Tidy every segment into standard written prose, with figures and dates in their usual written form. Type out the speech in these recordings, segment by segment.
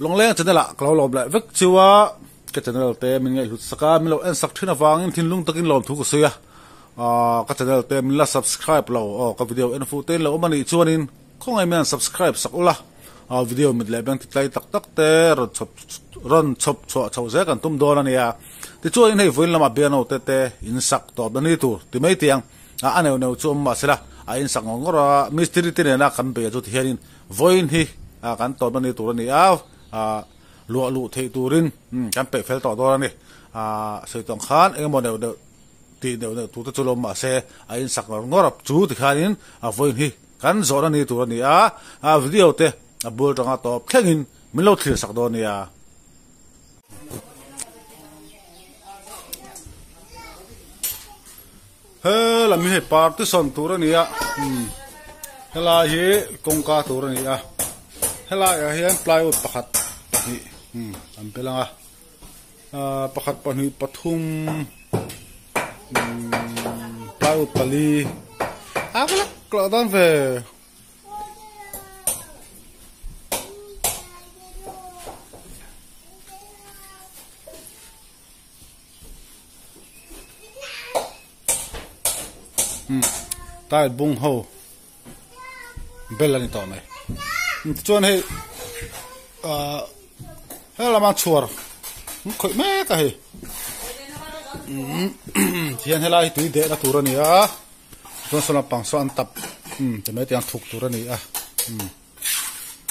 long leng channel la klo lom la vek chiwa ka channel te min ngai lut saka mi lo en sak thina wangin thin lung takin lom thu ko suya ka channel te min la subscribe lo ka video en fu te lo mani chuanin khongai men subscribe sakula video mit le bang titlai tak tak te ron chop chho ze kan tum don ania ti chuan hei voin lama biano te in sak to bani tu ti mai tiang aneu neu chum ma sela in sak ngora mystery te na kan be chu hianin voin hi kan to bani tu ni lu thei turin kan pe fel to do ni sei tong khan eng mo neu ti neu tu te chulom ma se in sak ngora chu ti khanin voin hi kan zora ni tu ni video te bul tanga top thengin milo thil sak do nia la mi he party son tur ania hela hi kongka tur ania hela ya hian plywood pakhat hi am pelanga pakhat pani pathum plywood pali akla klodan ve tai bung ho belani to mai chuan he hela ma chuar khoi me ka he hian hela hi tui de na turani chuan sona pangso an tap te me tiang thuk turani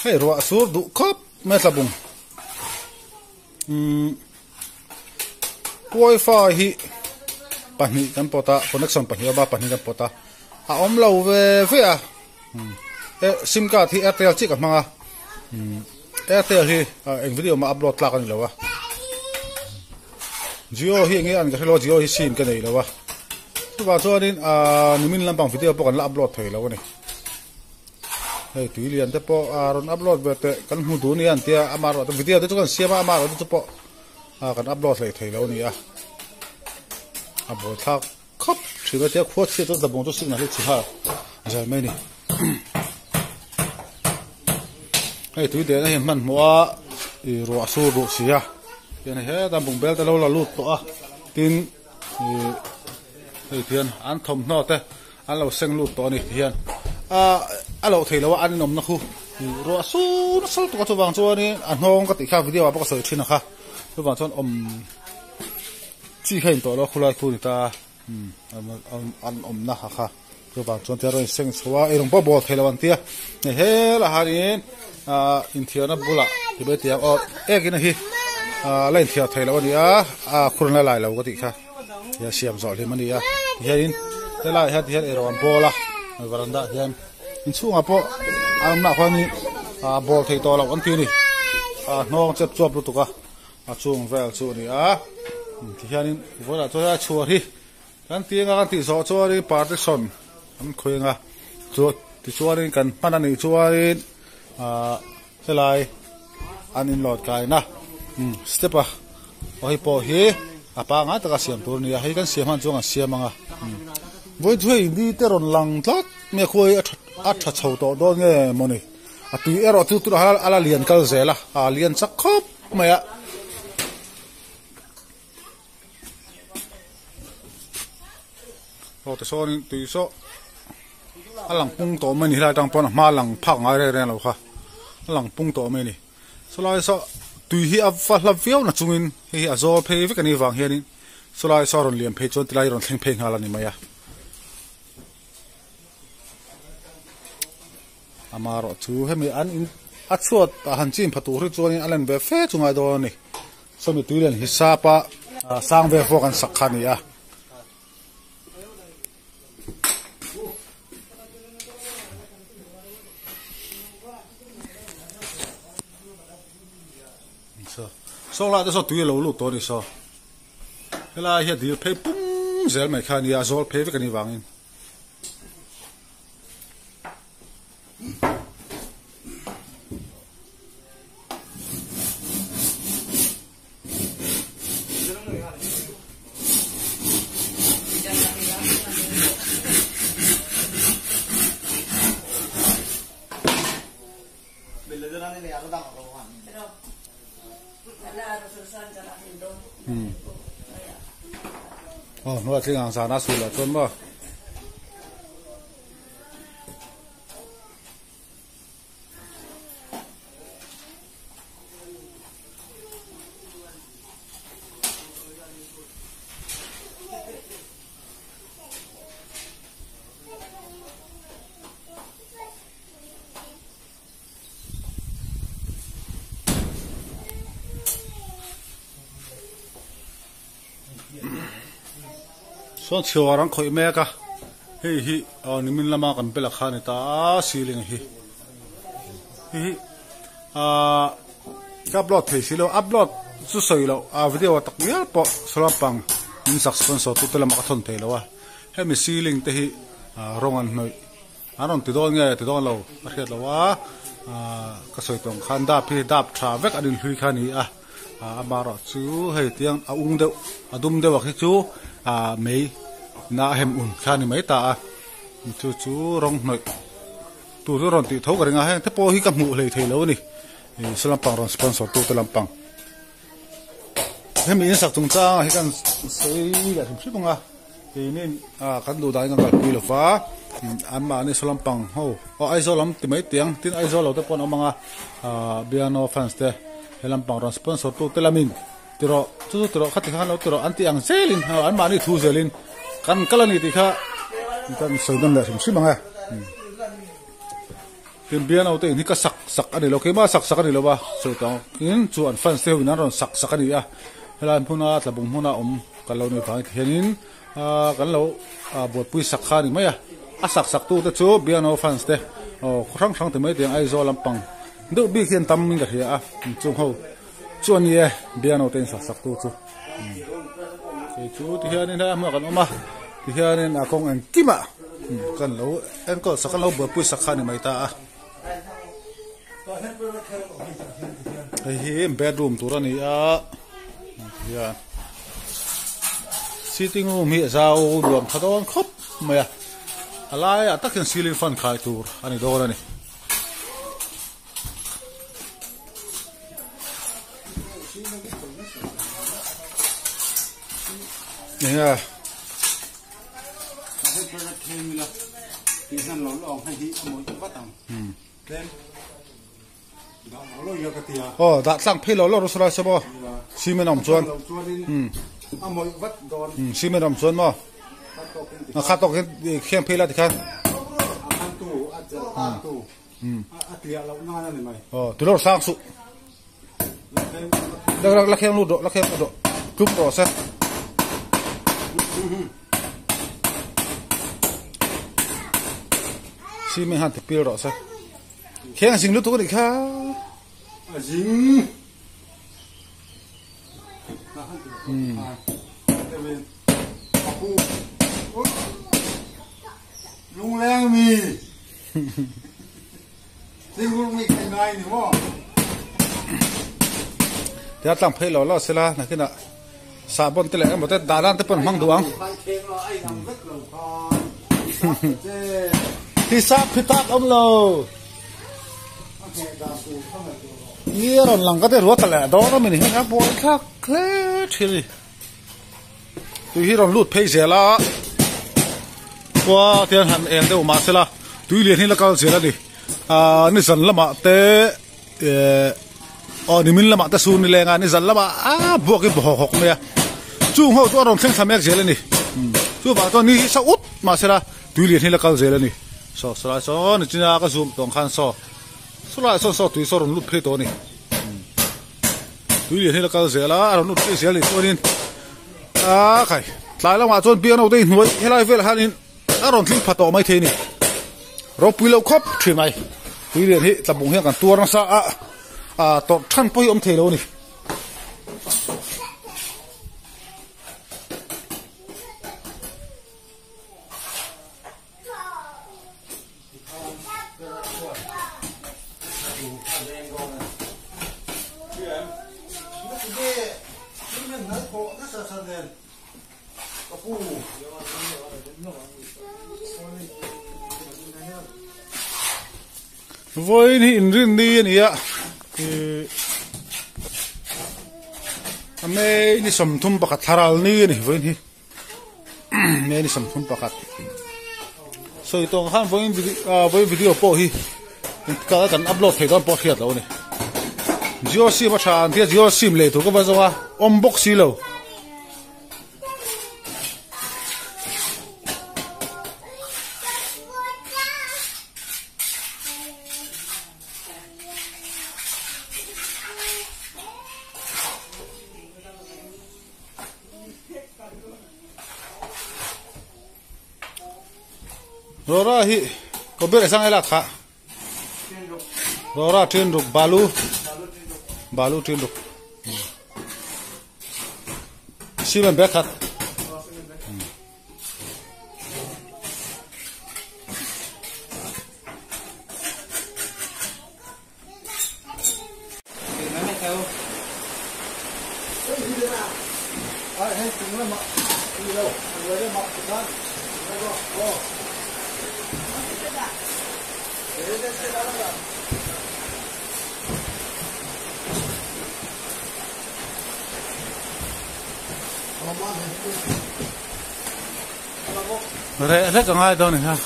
hei ro sur du khop me sabung wifi hi pani kan pota connection pani ba pani kan pota om lo ve sim card hi airtel chi ka manga airtel hi eng video ma upload tla kan lawa jio hi nge an ka hello jio hi sim ka nei lawa tu ba chuanin nimin lampang video po kan la upload thei lawa ni hei tuilian te po ron upload bete kan hu du ni an tia amaro to video te chu kan siama amaro te po kan upload thei lawa ni bộ thác khắp chỉ có tiếc khuất khi tôi tập bóng tôi sinh là hết chỉ ha giờ mấy nè cái túi tiền này mình mua rửa sôi rửa xì cái này hết làm bông bèo ta lâu là lụt to tin tiền ăn thầm nọ thế ăn lâu xanh lụt to này tiền ăn lâu thấy lâu ăn nồng nó khu rửa sôi nó sôi to cho vàng cho này ăn ngon cái tí khác video à bắt sợi chín ha cho vàng cho chỉ hiệnตัวเราคุยคุยตาอันนะฮะก็บางส่วนที่เราเซ็งสว่าไอ้หลวงพ่อบอกให้เราวันเตี้ยเนี่ยเฮ้ละฮารินอินเทียนับบุละที่เบติยากินนะฮิเล่นเที่ยวไทยเราวันนี้คุณละลายเราก็ติค่ะอย่าเสียมสอนเลยมันดีเฮียนละลายเฮียนไอ้เราวันโบละวันนั้นได้เฮียนอินช่วงอ่ะพอหนักวันนี้บอกให้ตัวเราวันที่นี่น้องเจ็บจวบรู้ตัวก็ช่วงเวลช่วงนี้ที่เฮียนี่วันละตัวชัวร์ที่กันตีกันตีสอชัวร์ที่ปาร์ตี้ซอนมันคุยกันชัวร์ที่ชัวร์นี่กันมันนั่นนี่ชัวร์นี่เท่าไรอันนี้หลอดกายนะสเต็ปโอ้ยพอเฮป้างอ่ะตะกันเสียมตัวนี้ให้กันเสียมันจงกันเสียมังวันช่วยดีแต่รอนหลังทัดไม่คุยอัดชัดเฉาตัวโดนเงี้ยมันนี่ตุยตัวอะไรเลียนกันเสียละเลียนสักครบไม่แต่โซนี่ตุยโซหลังปุ่งโตไม่นี่ได้ตังปนมาหลังพักอะไรเรื่องเราค่ะหลังปุ่งโตไม่นี่สลายโซตุยฮีอัฟฟัลฟิวนะจุงินฮีอัโซเพย์วิกันนี่ฟังเฮียนี่สลายโซรอนเลียมเพย์จนที่ไรรอนเพ่งเพงหาลันนี่มาอ่ะอามารอจูให้มีอันอัดสวดหันจิมพัตุริจวนี่อันเล่นเบฟเฟ่จุงไอโดนนี่สมิตุยเลียนฮิซาปะสร้างเบฟโฟกันสักขันนี่อ่ะส่งละแต่ส่งตัวเราลูกตัวนี้ส่งเวลาเฮียดีเพย์ปุ้งเซลไม่ขานี่อาโซลเพย์ไปกันนี่วางอิน nó chỉ ngang sao nó sụt là chôn bao son chiều orang khoi me ka hi nimin lama kan pela khani ta ceiling hi upload thei silo upload chu soilo video tak ya po solapang in sak sponsor tu tela ma thon thei lawa hemi ceiling te hi rongan noi aron ti don nge ti don lo a khiat lawa ka soi tong khanda phi dap travek adin hui khani amaro chu hei tiang ung deuh adum deuh khi chu mei na hem un khani mai ta chu rong noi tu ron ti thau garinga he te po hi ka mu lei thei lo ni selampang ron sponsor tu telampang hem in sak tung cha hi kan sei la thim sibanga inin kan du dai ngal pi lo fa amma ni selampang ho ai zo lam ti mai tiang tin ai zo lo te pon amanga piano fans te helampang ron sponsor tu telamin tiro khati khan lo tiro anti ang selin an mani thu zelin kan kalani ti kha kan soidon la sim manga tin bian auto ni ka sak ani lo ke ma sak ani lo ba so tong in chu an fan se wina ron sak ani helan phuna tlabung huna kalau ni phang henin kan lo bot pui sak khani maya sak tu te chu bian au fans te khang te mai te ai zo lampang do bi khian tam min ga hia chu ho chuan ye bian au ten sak tu chu chu ti hian na ma kan oma ti hian na kong an kima kan lo en ko sakan lo bot pui sak khani mai ta hi bedroom turani ya sitting room hi zau duam thadon khop maya alai atakin ceiling fan khai tur ani dorani ya đã sang phi lo rusra sabo simen om chuan amoi vat don simen om chuan mo khatok khem phela tikhan atia lo na ni mai tulor sang su la khem lu do tup ro sa simen han te pil ro sa khen sing lu tu ni kha dính lung leng mi dính lung mi cái này đúng không thế làm phê lo sẽ là này cái nào xả bồn tê lại một tết đá lan tết bồn mang đuông thì sắp thì tát ông lô ये रो लंगा ते रोत ले दो रो मिनी हा बोल खा क्ले छिली तु ही रो लुट पे जेला वा तेन han en de ma sela tu li ni la ka zela ni ni san lama te ni min lama ta su ni lenga ni zan lama bo ke bo hok me chu ho to ron theng samek zela ni chu ba to ni sa ut ma sela tu li ni la ka zela ni so ni china ka zoom tong khan so sula so tu so ron lut phe to ni tu li he la ka zela ron lut phe zeli to nin khai tlai la ma chon piano te hnuai helai vel hanin ron thling phato mai the ni ro pui lo khop thri mai tu li he tlabung he kan tur na sa to than poi om the lo ni voi ni in rin ni ni ya mấy ni sầm thum bạc tharal ni ni với ni mấy ni sầm thum bạc soi to han với video po hi cả cần upload thấy đó po thiệt rồi này Gio sim mà chán thì Gio sim lấy thôi có bao giờ unbox xí lâu rồi ra hi có biết sang ai là khá rồi ra trên được balu trên được xí bên bé khát rồi rất là ngay đâu này ha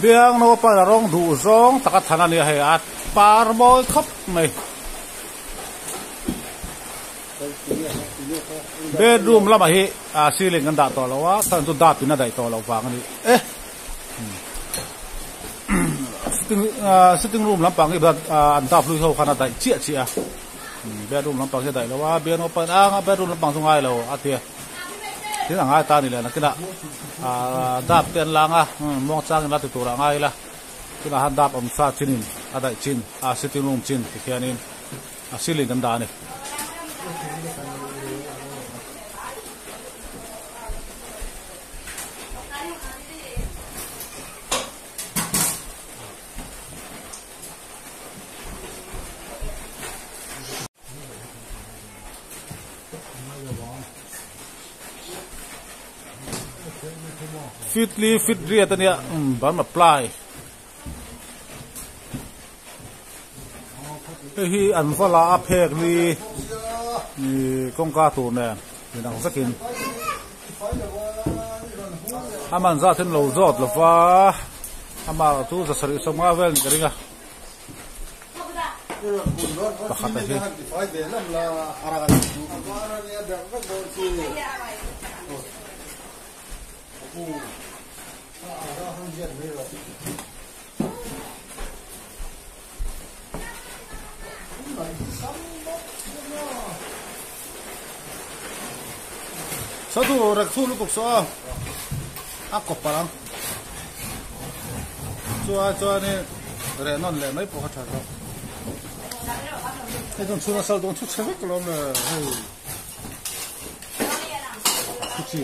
biang nó phải là rong đủ rong tất cả thằng này hay at par boy khóc mày bedroom lama hi ceiling kan da to lawa tan tu da pina dai to law wang ni sitting room lampang hi an da plu ho khana dai chia bedroom lampang hi dai lawa bian open bedroom lampang sungai law atia thế là ngay ta này là cái nào đạp tiền lang mong sang là từ từ là ngay là cái là han đạp ông sa chín đại chín sitting room chín thì kia nên ceilingกันđá này fit ria tania ban apply hi an fala a phek ni kong ka tu ne ni dang sakin aman za then lo zot lo fa ama tu za sari soma vel ni ringa pakhat hi satu raksu lu kukso ako parang chua ni re non le mai po kha tha cái don chua sal don chu chhe ko lo le chi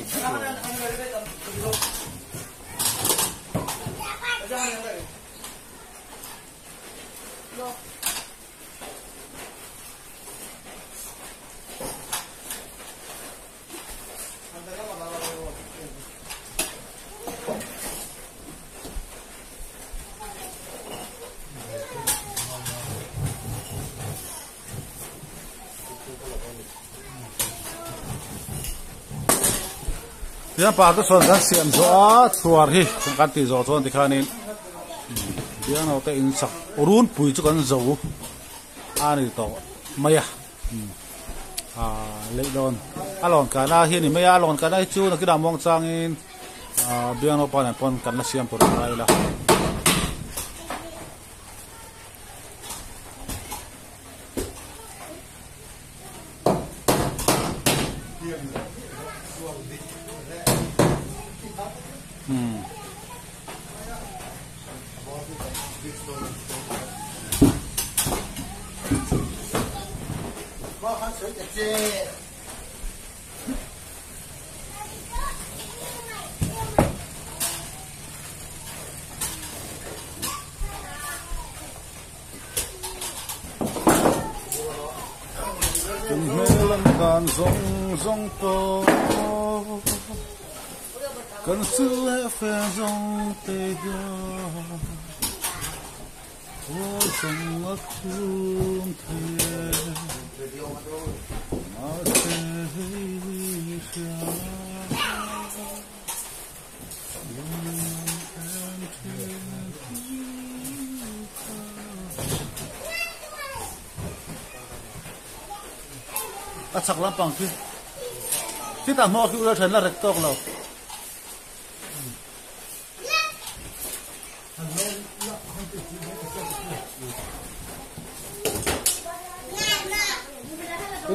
dia pa to son kan siam zo a chuar hi kan ti zo chon ti khanin dia no te in sak urun pui chu kan zo ani to maya le don alon kana hi ni maya alon kana chu na kida mong changin biang no pa na pon kan na siam por ai la gan zong zong to kan su he fe zong te do ôi sông ngất thương thế mà thế chắc lắm bằng khi ta mua cái là là rạch tông nào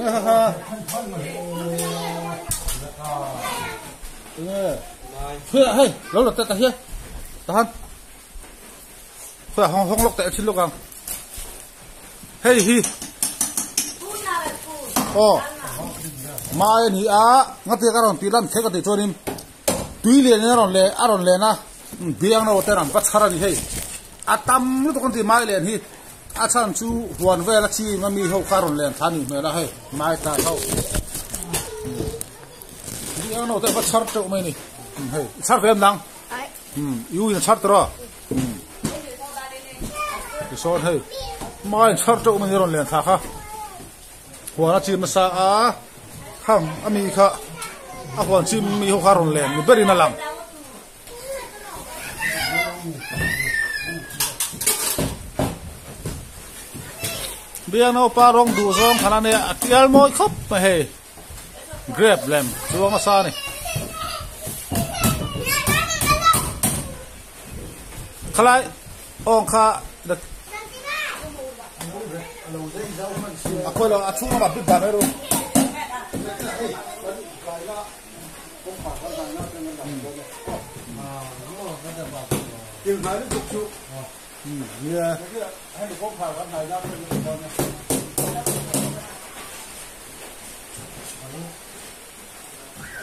ha ha phơi hay lâu là ta hiên tahan phơi hong lok tại xin lok ang hey hi oh mai ni a ngati karon tilan theka ti chonim tuile ne aron le na biang na oteran pachara ni hey atam lu to kon ti mai len hi a chan chu huan ve la chi ngami ho karon len thani me la hey mai ta ho biang na oter pachar to mai ni hey char vem nang yu in char tra ki so hey mai char to mai ron len tha kha huan chi ma sa a ham ami kha a huan chi mi ho karon len ni beri na lam biang no parong du zong khana ne atial moi khop ma he grab lem chuang a sa ni khalai ong kha da akoi lo achung ma bit ba ro tiếng nói nó chụp chụp yeah hay được có phải cái này ra cái gì con này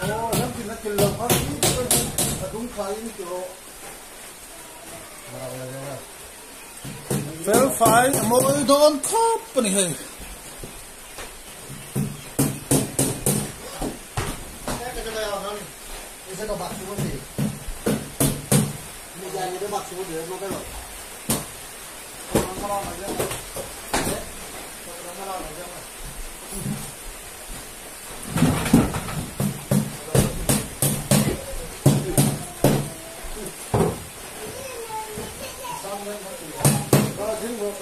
ô nó chỉ là cái lồng phát đúng phải như kiểu fel phải mỗi đòn khóc này hay cái này bạc xuống gì bây giờ những bạc xuống để nó cái rồi nó lo này chứ nó lo này chứ xong lên nó dính một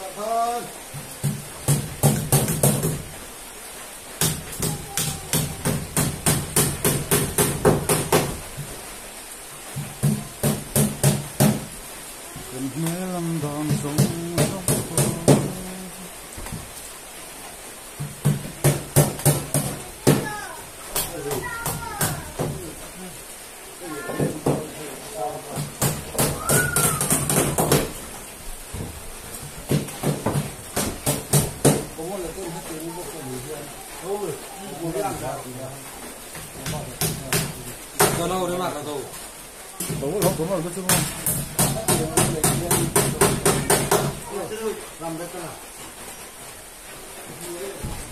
thôi đâu đấy mặt là đâu đúng rồi cái chung làm đấy cái nào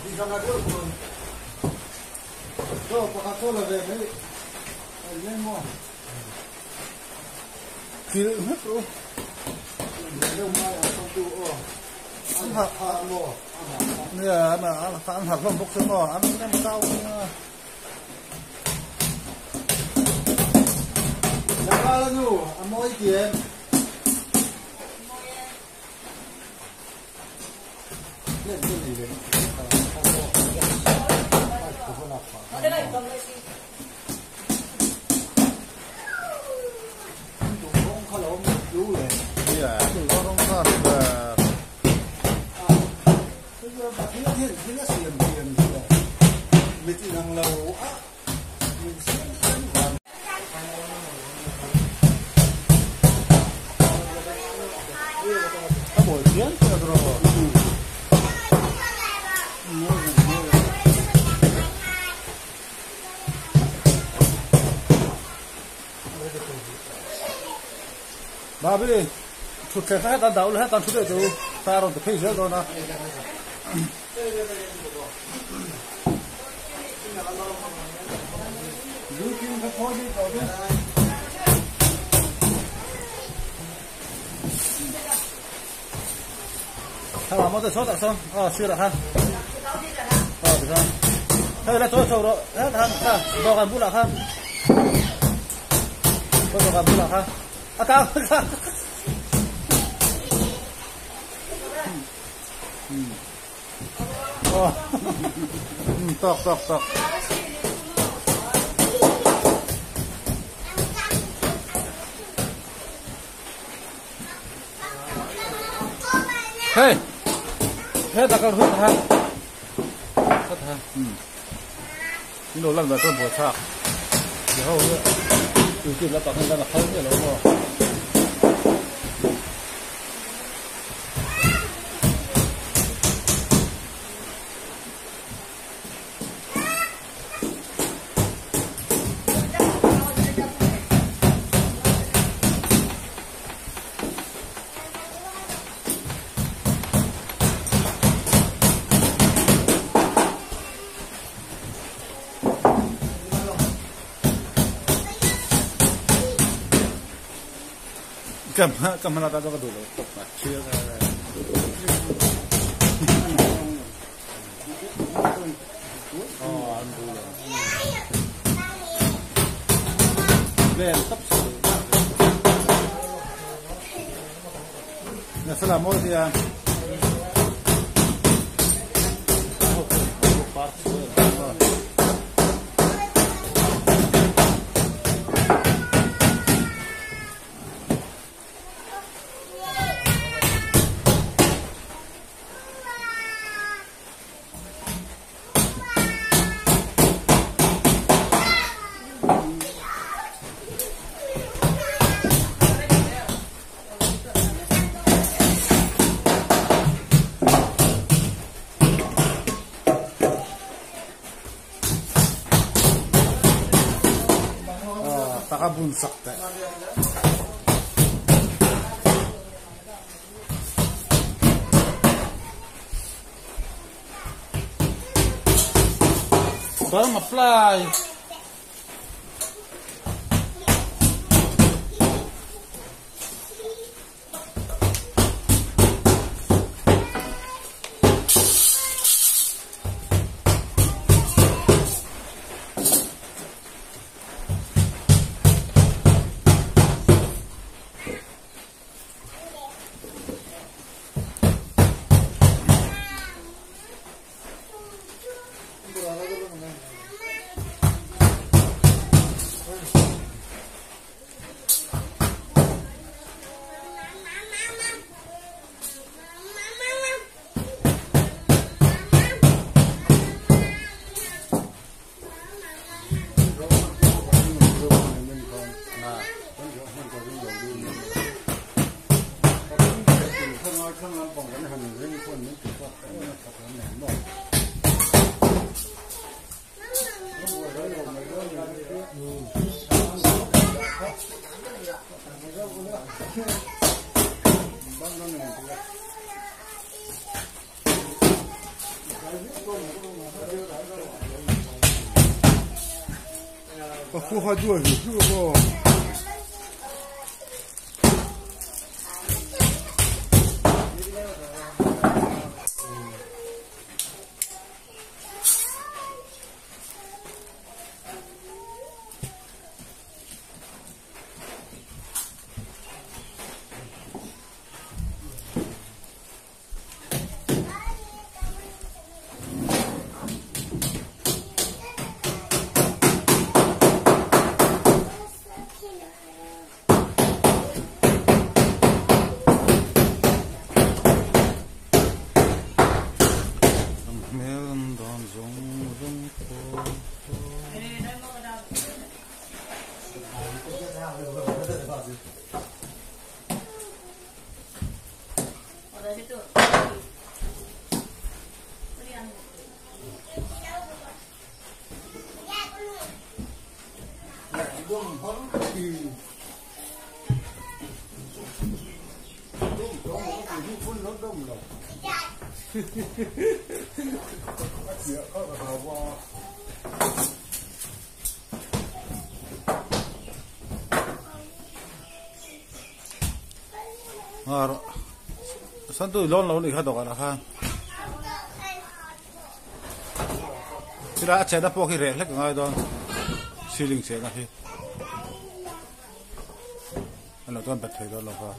đi ra ngoài được rồi đâu có khát là về đấy lên mua thì hết rồi đâu mai ở trong tủ ăn hạt mua nè mà ăn hạt không bốc xương ăn cái mà rau là nu mỗi tiền lên cái gì đấy không có lỗ chú này không có bây giờ bà thấy thiên là tiền mình chỉ năng lâu á mình buổi tiếng rồi bà bây chút cái hết tan đầu là hết tan chút rồi ta rồi thì thấy rồi nè giữ kim cái khối đi rồi đấy 他冇得收的收，哦，是了哈，哦，对哈，他来做收了，他多干不了哈，多干不了哈，啊，干，哦，ตอก嘿，大家喝汤，你弄烂了真不差，以后有劲了，把它那喝起来了。干嘛拿这个肚子？吃的。哦，安度了。对，特别。那是哪么的呀？takabun sakta. Barang apply. Aku haju itu kok. sân tôi lon lâu đi khát đỏ là khang thì đã chạy đã po khi rẻ hết ngay đó ceiling sẽ là khi anh là toàn bật thấy đó là khang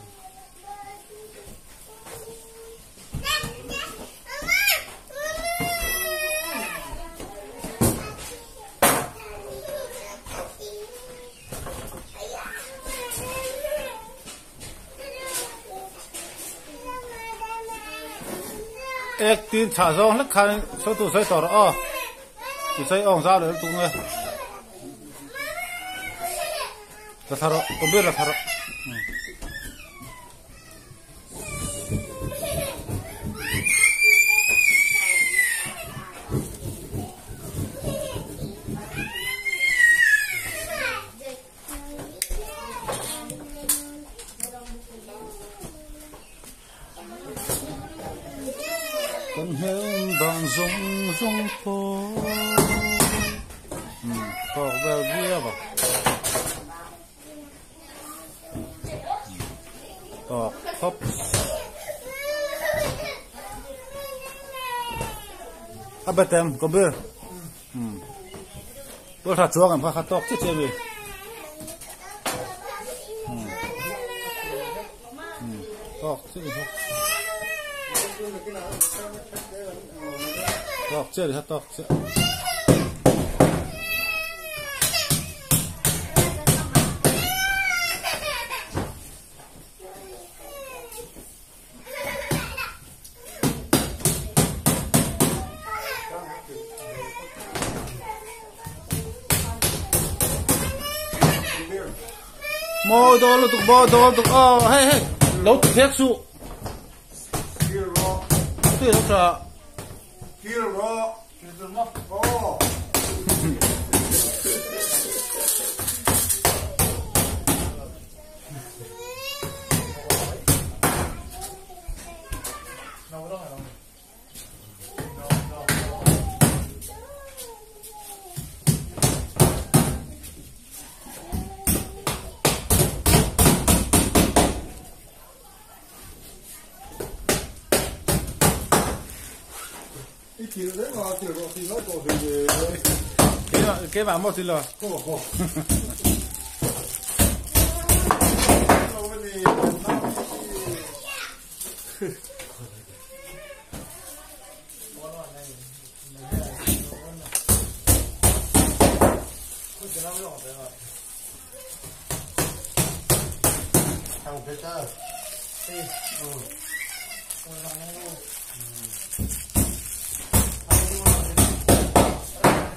ek tin cha zong lek khan so tu sai tor a tu sai ong za le tu nge ta tharo to be la tharo con hương vàng rung rung phố có vào bia vào hop abetem có bia tôi thật chuông em phải tóc chết chết đi tóc chết đi tóc chết đi tóc chết mô đồ là tục bò đồ tục hey lâu tục phép su tuyệt lắm sợ kia rồi cái bà mua thì là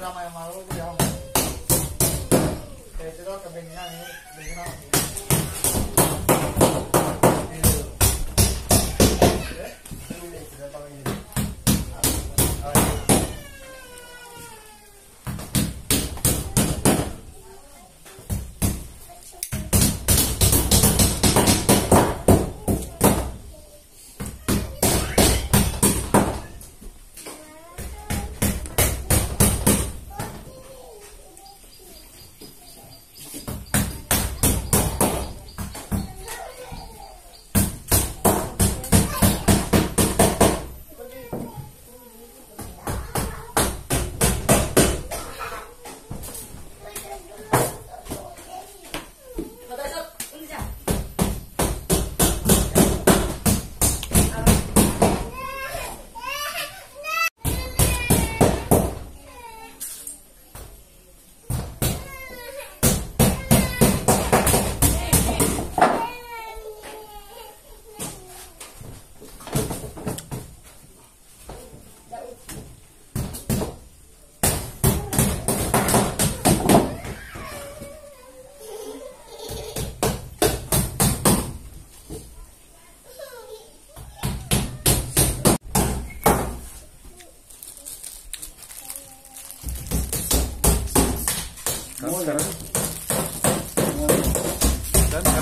ramai malu dia. Itu kan kebengan ini, kebengan.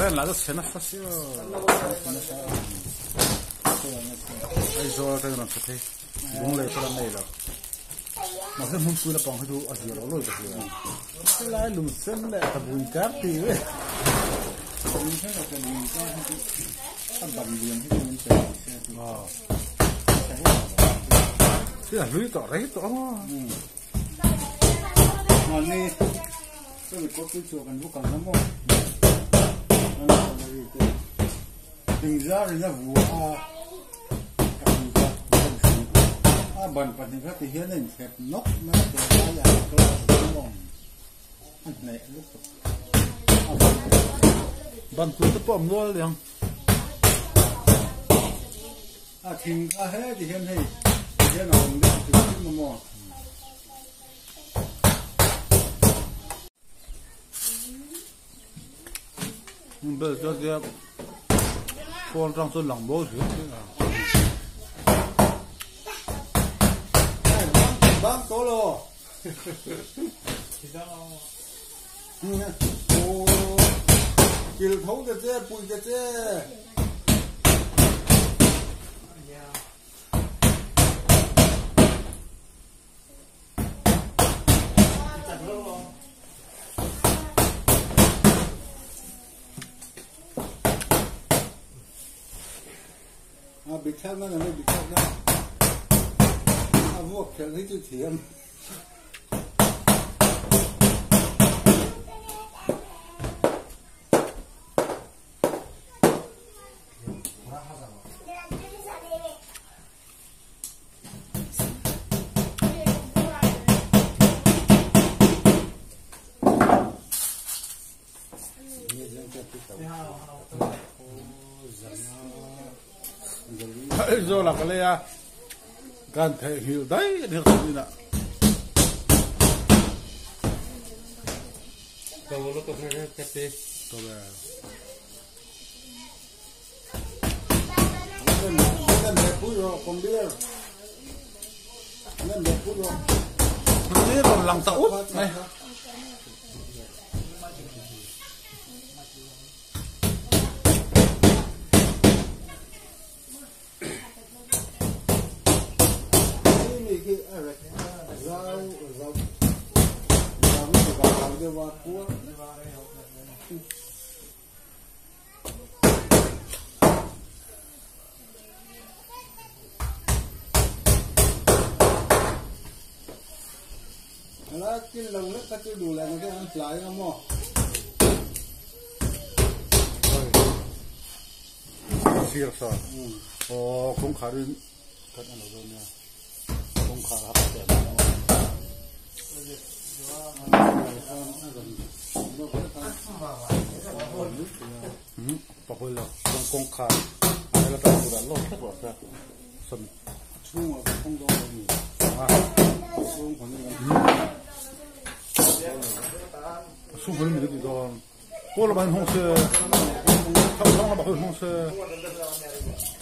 keren lah tuh senang pasti aizo cái nó sẽ đúngเลยคนnày là mà cái mông cùi là bằng cái đồ ở dưới đó rồi cái lá lùm xanh này tập bùn cát thì vậy mình thấy là cái bùn cát ăn bằng liền cái mình sẽ thế là lưới tỏ đấy tỏ mà này tôi có cái chỗ cần vô cần lắm không từng ra rồi nha vua bần bần thì các hiện lên phép nóc nó để ra là cái mỏng anh này lúc bần tôi tập bom luôn liền thì hết thì hiện nào cũng được thì cũng mà bây giờ cho con trong xuân lòng bố chứ băng số lô ô kêu thấu cái chứ bùi cái chứ bị theo nó là bị theo đó vô cái lấy tôi thiêm rồi là cái này can thể hiểu đấy được không ạ Kalau lo kena kete, tôi là nên đẹp phút rồi còn biết nên đẹp phút rồi không biết còn lòng tẩu này cái lồng nước cái đủ lại cái ăn trái không mò siêu sao cũng khá đi thật là rồi nè cũng khá hấp dẫn bà bơi là con khá hay là tao đã lót hết rồi sao sân chung mà không có gì chung còn xung quanh mình thì đó cô là bạn không xe không là bạn không xe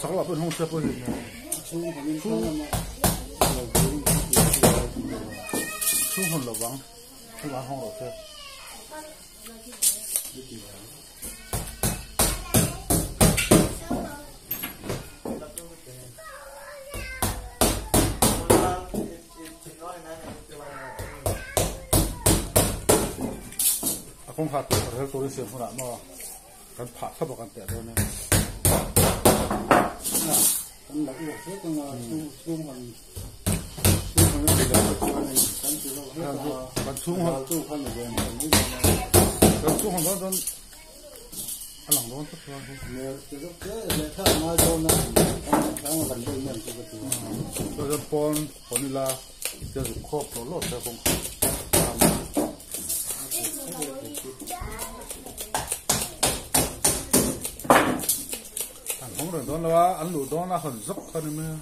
chắc là bạn không xe bao giờ chung còn chung chung hơn là vắng không là không là xe không hạt phải tôi xem không đã mà cần phá sắp vào cần tẹt rồi nè cần đặc biệt thế cần chung còn nó bị đau cái này cần chịu đâu hết cần chung hơn chung hơn là về cần chung hơn đó anh lòng đó rất là nhiều cái lúc thế để thay nói cho nó đang gần đây mình cái rồi pon là cái khốp nó lót ra không không được đó là ăn lụt đó là很dốc hơn nữa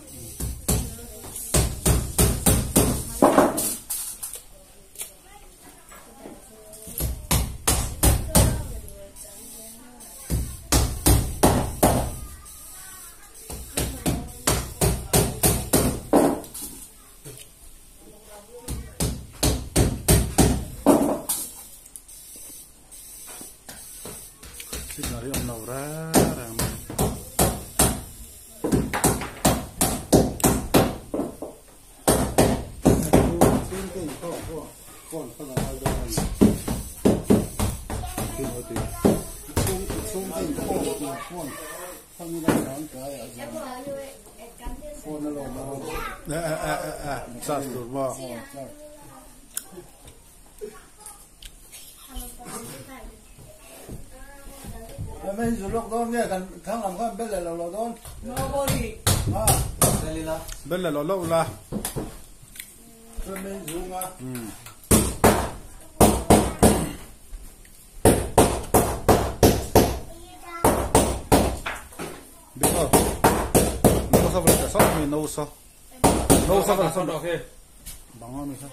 xin lỗi ông nào ra rằng con không là đâu xin lỗi tiền chung chung cái con không như là nói cái ở nó lộn nó sát được mà mấy số lúc đó nghe thằng làm con biết là lộn đó bên là lâu là mấy số mà biết không nấu sao vậy sao mình nấu sao vậy sao được kì bằng ngon mình sao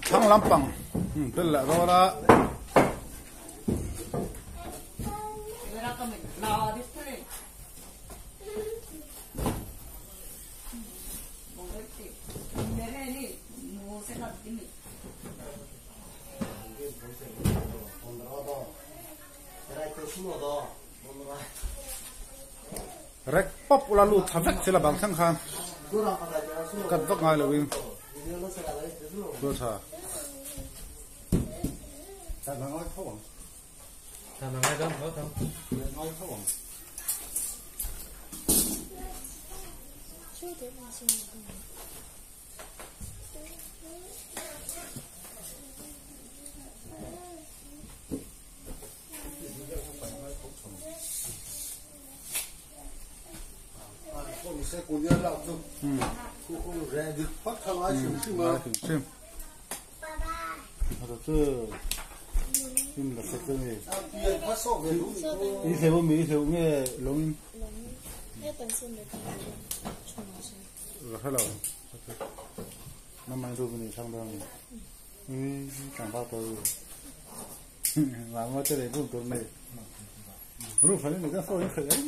thang lắm bằng bên là đó là rek pop lalu thavek sila bang thang khan kat vak ngai lovin do tha ta nói không làm ngay đó không nói không sẽ cùng nhau làm chung, cũng rèn được phát thăng ai chịu chứ mà. Xem, rồi chứ, phim là cái này. Tiền phát sổ về đúng rồi. Ý theo mỹ theo nghe lông. Nghe bản thân được rồi hello. Năm nay tôi bên này sang đâu này? Chẳng bao tôi. Làm mà cái này cũng tốt này. Rồi phải nên cái phôi khởi ấy.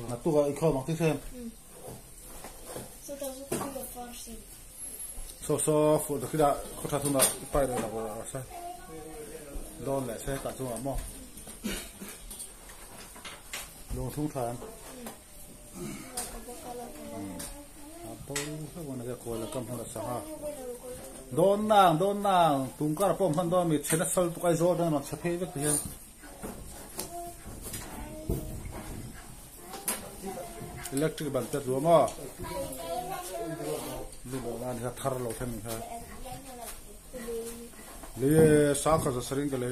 Mà tôi gọi kho bằng cái xem. So phụ được cái đã có thể thùng đã phải được là sao? Đòn lại xe cả thùng ẩm mò. Lồng thùng thang. Tôi không còn cái coi là cầm không là sao? Đòn nàng, tung cả bom phân đòn mình sẽ đặt sợi cái gió đó nó sẽ phê với cái electric bal te zuama lu ban ha thar lo them ha le sa kha saring ke le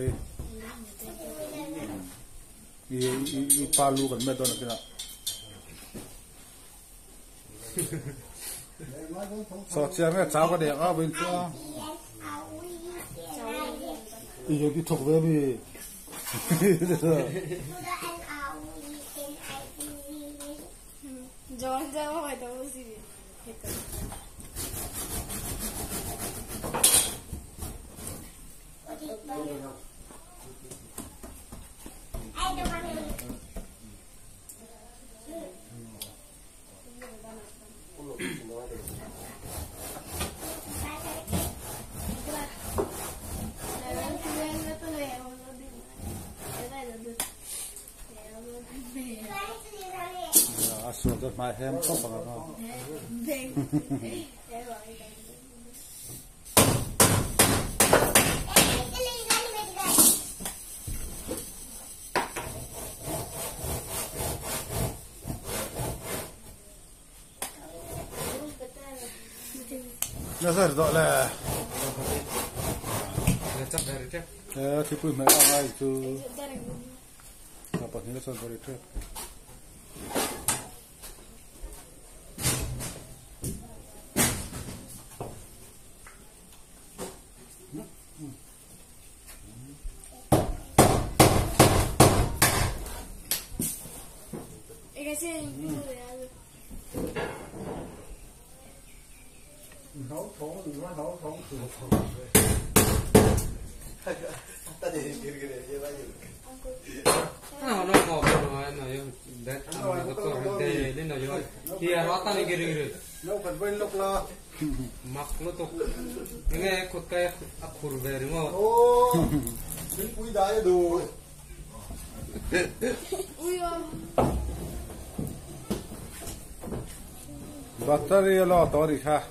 i palu kan me don kina so chiang ga chaw ka de a bin cha i yo ki thok ve bi John Jawa phải đâu gì vậy? so that my ham top of nazar do la chắc đây chắc thì cũng mấy ai chứ apa ni so very trip nấu thốn từ nó nấu thốn từ ta để cái như vậy nó có nó đấy nó có để lên nó rồi thì nó ta đi cái nấu phần bên lúc là mặc nó tục nghe cột cây khur về đúng không? ô cái quý đái đồ battery lo tori ha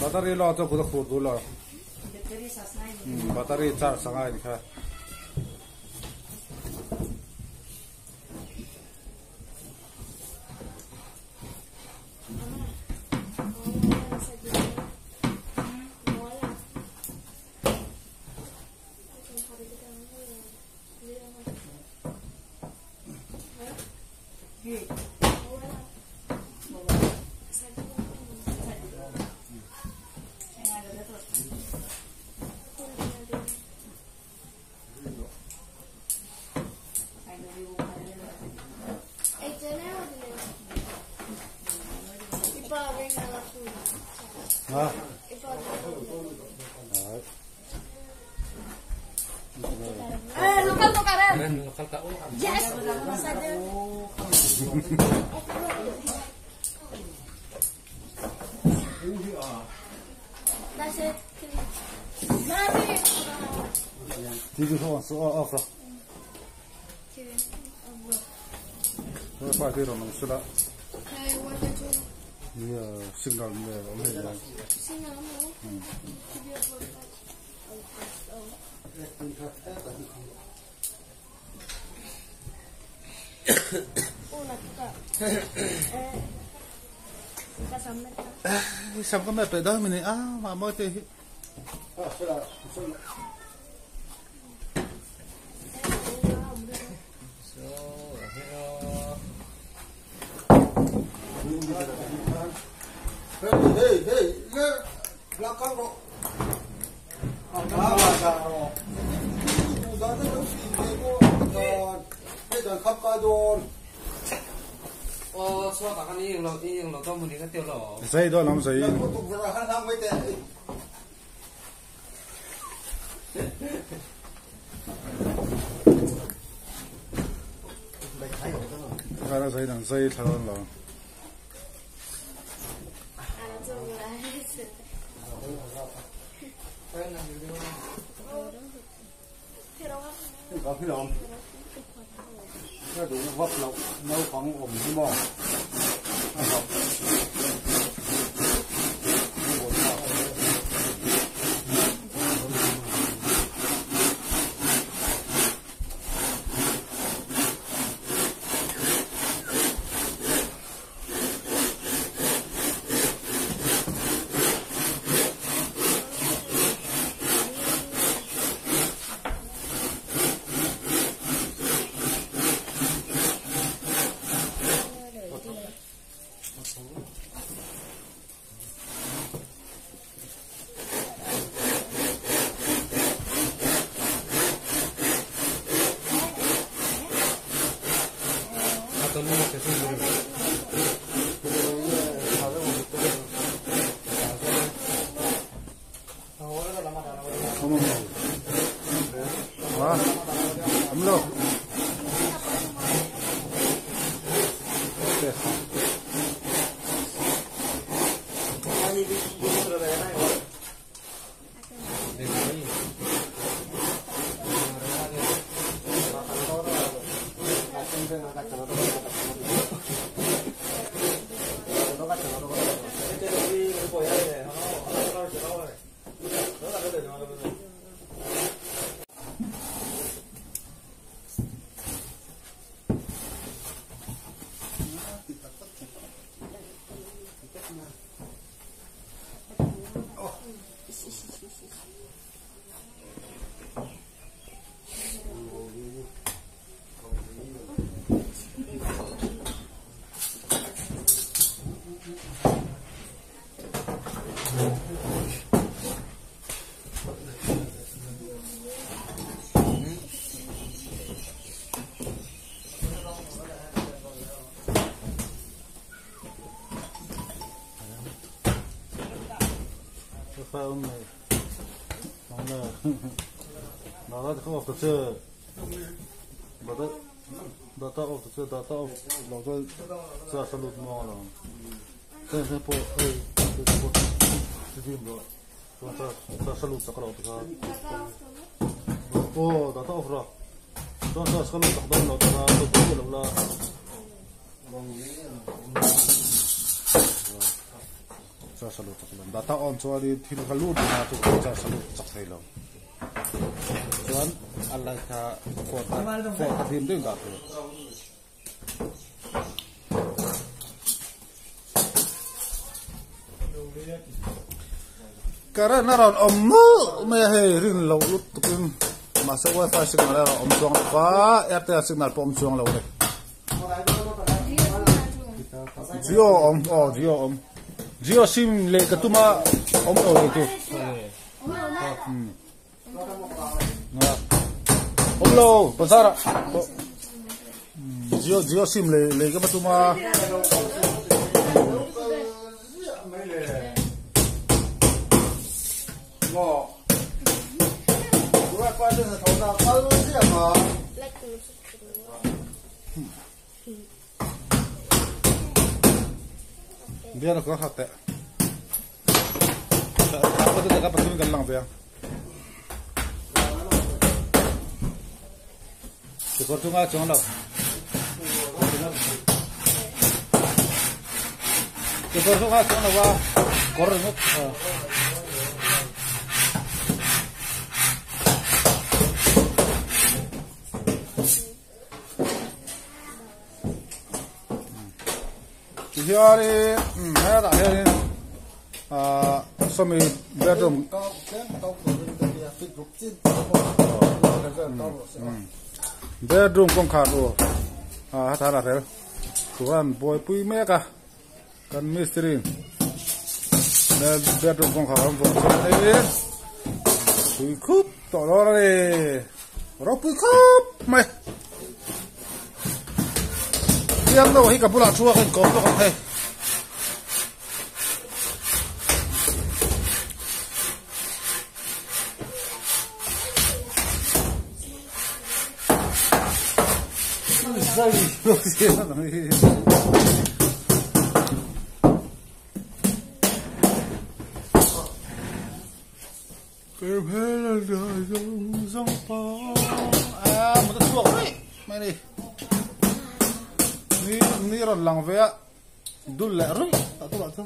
battery lo cho ku khu du lo battery charge sangai ni kha ha Lokal tukaran. Lokal kau. Yes. Saja. That's it. Mami. TV so off lo ko pa ti ro no sula Hey, what did you? ya signal me o le ya Sing na mo. Una tuka. Kasama ka. sam ka me pe da mi ni ma mo te Hey, belakang kok. Xóa cả cái này lo tao muốn đi cái tiêu lò. sai do lam sai Cara sai dang sai thon lo Ana zo la. Có cái lòng nó đủ vấp nấu khoảng ổn cái mỏ Atau ni macam tu. Amlo ông này nó là nó là không học được chưa đó học được chưa đó nó cho ra sân lụt mò rồi cái bộ cái bộ cái gì đó cho sân lụt sao được ô đó học rồi cho sân lụt học đó nó tôi cũng là cho salu chak lom data on cho đi thil khalu na tu cho salu chak thei lo chuan alai kha ko ta thim ding da tu kara na ron ommu me he rin lo lut tukin ma sa wifi signal ra om chuang pa airtel signal pom chuang lo de Gio om Gio sim le katuma om o tu om lo pasara Gio sim le katuma ngõ bữa qua đây là thầu nào bao nhiêu tiền mà dia nak kau hati. Apa tu dekat pasal galang dia. Sekor tu ngah jangan lau. Sekor tu ngah jangan lau wah. Korang tu. Here, here, some bedroom. Bedroom con khát ô, thà là thế. Tuan boy pui meka, kan misteri. Bedroom con khát không vô thế. Pui cúp, tỏ đó đây. Rồi pui cúp, mày. Yang đâu hi cả bula chua cái cốp đó không hay. Dây đâu gì đó này. Cái thế là đời dòng bão. Một cái chuột đấy, mày đi. Ni ron lang vea dul le ru tak tu tu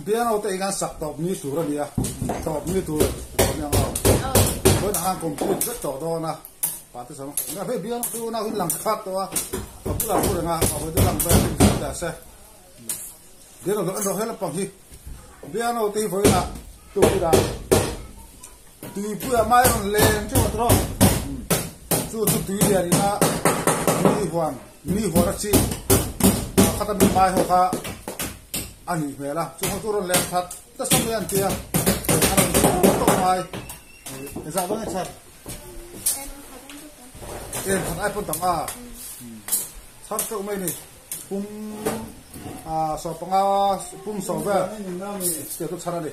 dia nào tay ngang sạc top như chủ ra đi à top như chủ top như nào với hàng complete rất tốt đó na bạn thấy sao nghe phải biết tu nào cũng làm khác đó tập tu làm được à ở với làm về là sẽ dia nào nó hết là bằng gì dia nào tay với là tu đã tu vừa mai còn lên chứ mà thôi tu tu dia đi na ni hoàn chi khát mình mai hoa anh về là chúng tôi rồi lên thật tất xong rồi anh kia anh làm tốt mai để ra vẫn thật em thật ai phân tầm à sát cậu mấy này pum sọ bông pum sọ về tiếp tục sát đi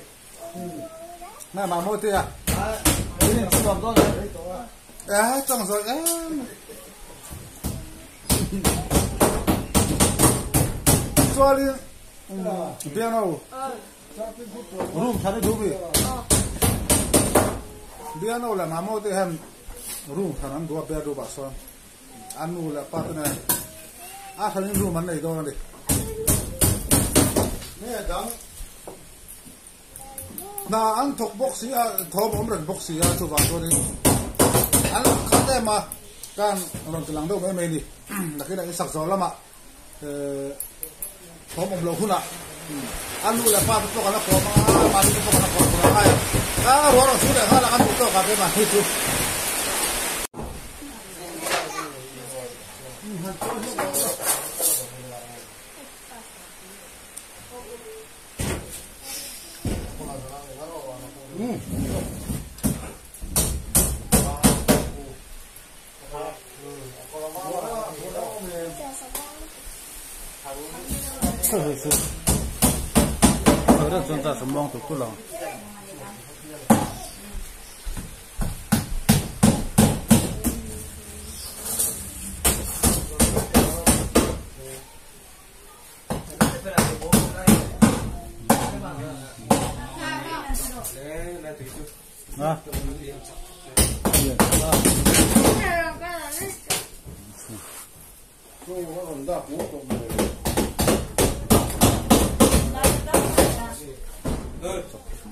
này mà mua tiền cái này nó còn đó trong rồi cho đi biết đâu room thani dubi dia no la mamo te ham room thanan do be do ba so anu la patna a thanin room an nei do na de ne dang na an thok box ya thom om ran box ya chu wa do ni an khate ma kan ron tilang do me ni la ki da sak zo lama thom om lo huna anu la pa to kana ko ma ni to kana ko ai wa ro su de hala an to ka be ma hi chu Ở chúng ta sắm mong tụi cô lòng à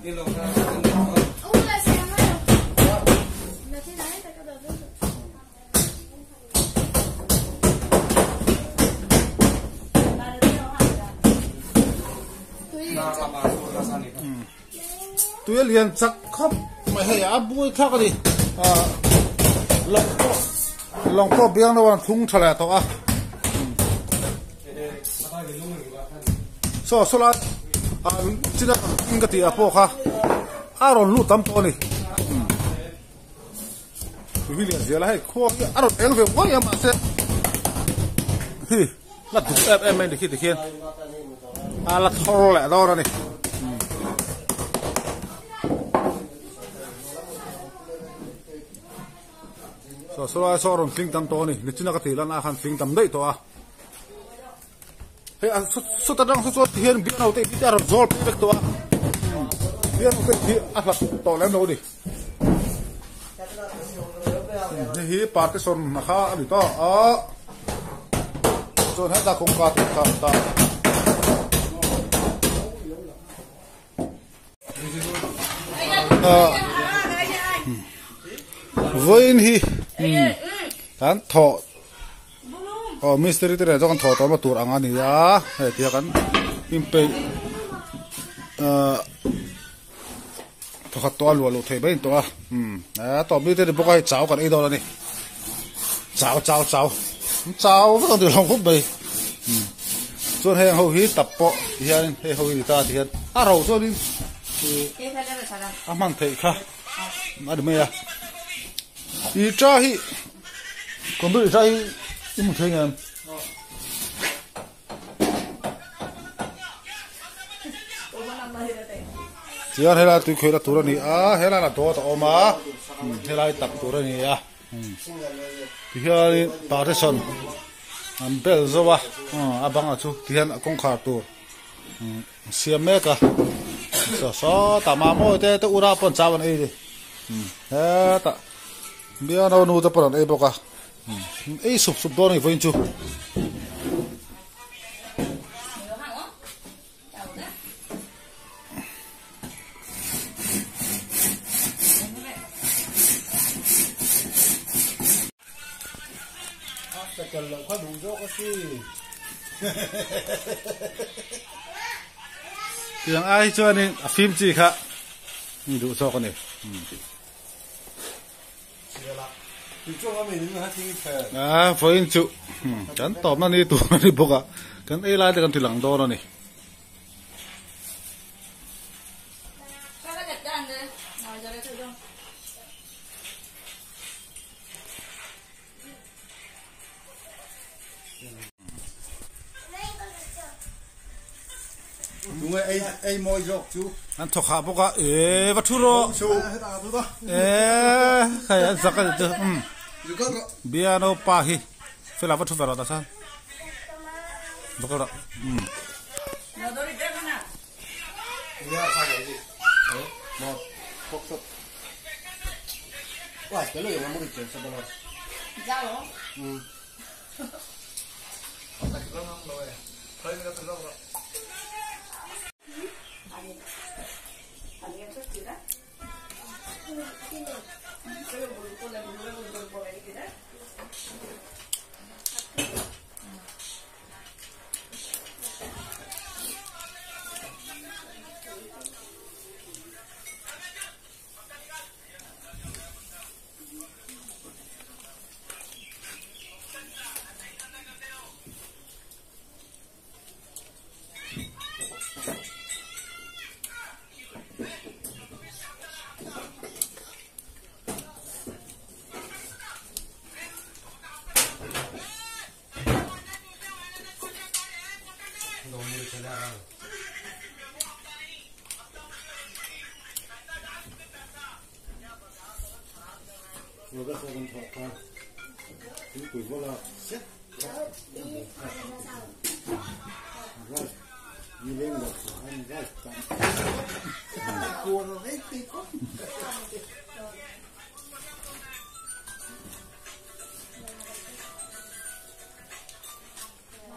đi lồng ra tôi liền chắc khóc mày hay bui khác đi lòng to biếng nó vẫn thung trở lại to à so la chỉ là cái gì à po ha rồi lút tắm to này vì liền giờ là hay khoa rồi em về quá em mà sẽ là tụi em mình được khi là thâu lại đó này so ron kling tam to ni china ka thila na khan kling tam dei to a he so ta dang so hian bi no te ti tar zol pek to a hian ko ti a la to lem no ni hi partition na kha ali to a so ha ta kong ka ta voin hi kan tho mystery te ra kan tho to ma tur anga ni ya he ti kan impe to khat to alu alu thei bain to a to mi te bo kai chao kan ei do la ni chao ko ti long khop bai chon he ho hi tap po hian he ho hi ta ti hian a ro so ni a man thei kha ma de me ya i cha hi còn đôi cha hi im một thấy em chỉ là thế là tôi khơi là tụi này thế là to to mà thế là tập tụi này thì hiện tại thế son anh bel rồi à bang à chú thì hiện công khảo tụi xem mấy cả so tama mo te ura pon chawan ei đi thế ta bia nào nu ta pon ei boka ei sup do này voin chu Cần lượng khoa đủ dỗ có gì tiếng ai cho nên phim gì khác nhìn đủ cho con này phơi chịu cái tôm nó đi tủ nó đi bốc à cái ấy lại thì cái thủy lăng đo nó này đúng rồi ai mồi rọc chú anh thọc hạ bốc à vắt thua rồi khai anh giặc cái gì bia nó pa hi phải là vắt thua vào đó sao bốc đó เนี่ยข้าวเลยดิหมดพกสดว่าจะเลยมันไม่ได้เกิดสักเลยจ้าเหรอแต่ก็น้องเลยเคยไม่ได้เป็นโรคหรอกเราก็เคยกันถอดไปถึงปุ๋ยว่าเราเซ็ตว่ามีเรื่องแบบอันได้กันกลัวเราได้ตีก็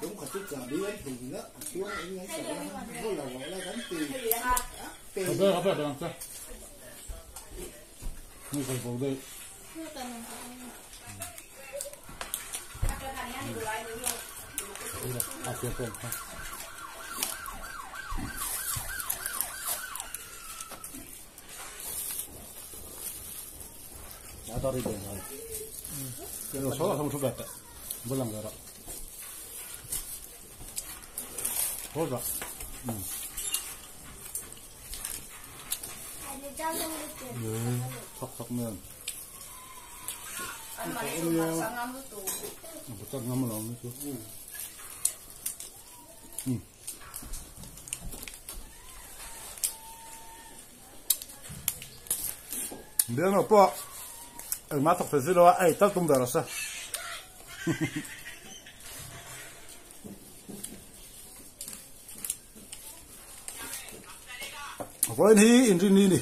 đúng là chút giờ đi ấy thì nó xuống ấy ấy sẽ nó là gọi là gắn tiền không biết làm saoไม่เคยบอกเลยอาเซียนเป็นครับแล้วตอนนี้เป็นไงเดี๋ยวเราสอนทำทุกแบบบุญหลังเลยละโหดละ턱턱 면 부탁 나물 나오네 또 내가 오빠 마tok 배스로 와 에이 딱좀 달았어 거긴 히 인진이니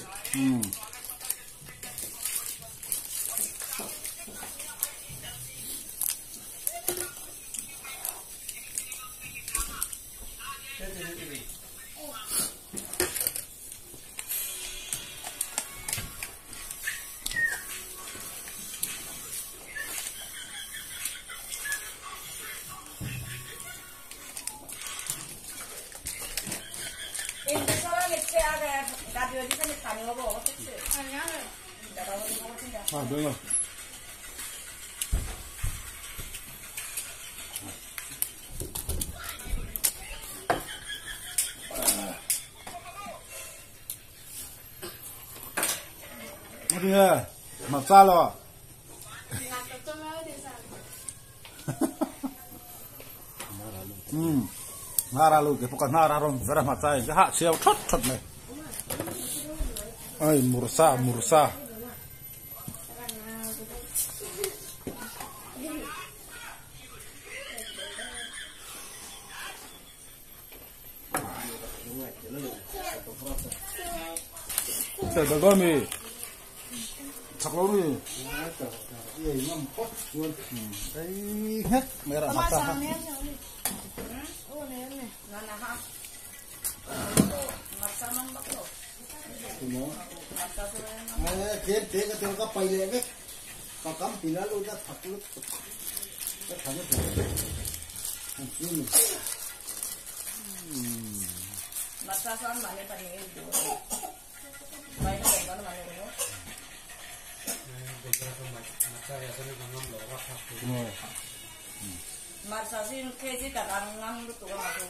아, 뭐야? 어디야? 막 잘라. Naralu, ke bukan nararong, verah matai, ke hak siau tot nih. Ay, mursa. Dagami, caklori. Iya, ngampot, jual. Merah mata. Dia ketika payah ke, kakam bila lu dah takut, terhanyut. Masakan mana tadi itu? Baik mana mana itu? Masasin keji kadang nang lu tuh aku.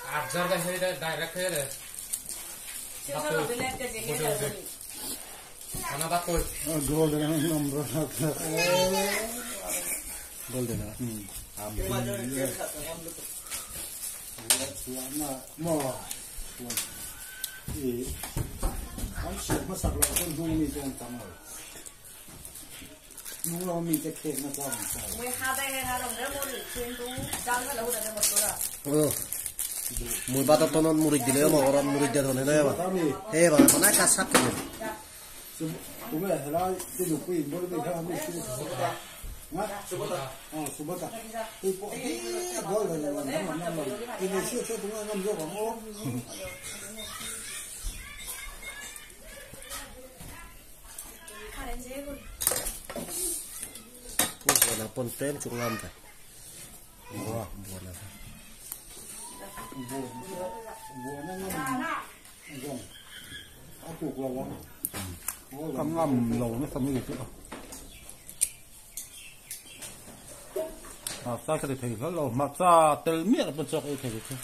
Ajar kan saya direct aja. Siapa bilang keji kita? Anak takut. Gol dengan nomor satu. Gol dengan. Suana mau. Ini, kamu masak langsung dulu jangan tamal. Nunggu mie cekek macam. Mie ada yang ada, dia mau cium tu, jangan lalu ada motor. Oh. mùi ba tao non murid di leo mà orang murid dia thon này mà he mà nó cắt sắc cái cũng là thế là cái dục quỷ bố đi theo mình cái ngắt subata thì bộ gọi là năm thì ngày xưa tôi cũng là năm rồi mà mua là pon tem chung ngam phải buồn là buồn nó ngầm ăn cục là cắm ngầm lẩu nó không được nữa à sao cái thầy nó lẩu mà ra từ miệng là bên trong cái thầy chứ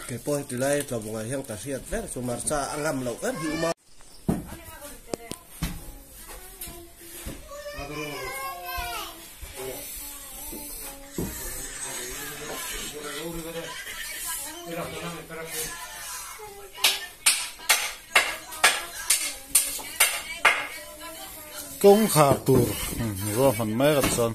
cái poi từ đây là một ngày hang ta siat đấy số mà sa ngam lẩu hết hữu mà công khả tur rồi phần mấy cái son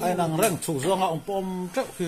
ai đang rèn chủ dương ông pom chắc thì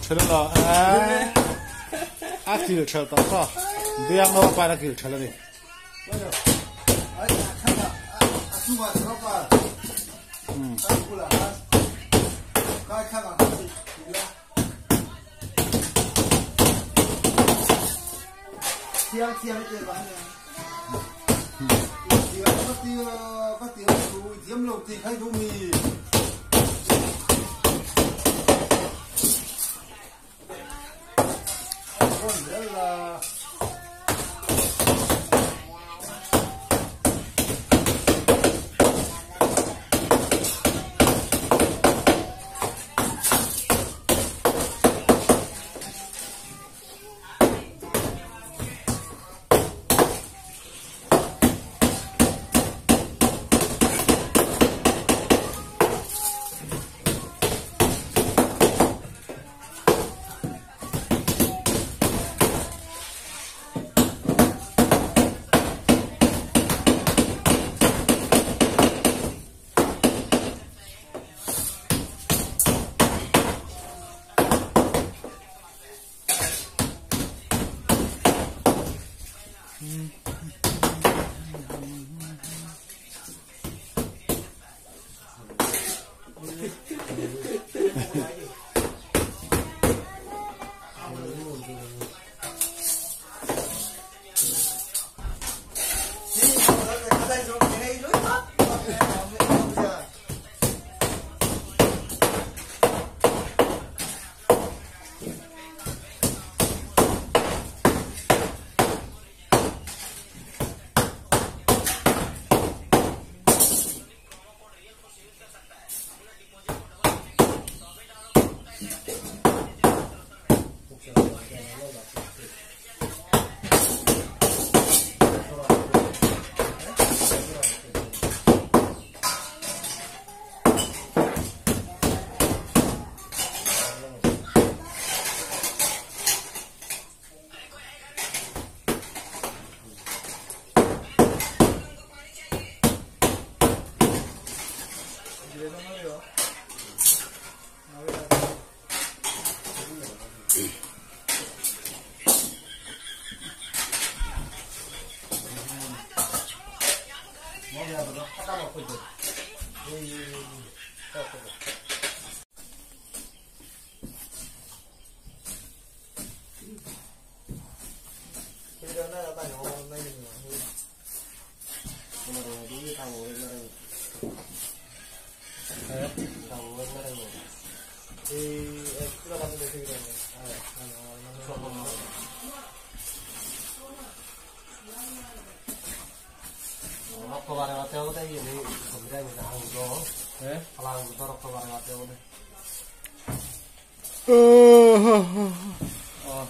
thế là à kiểu chơi tao sao biang nó phải là kiểu chơi là gì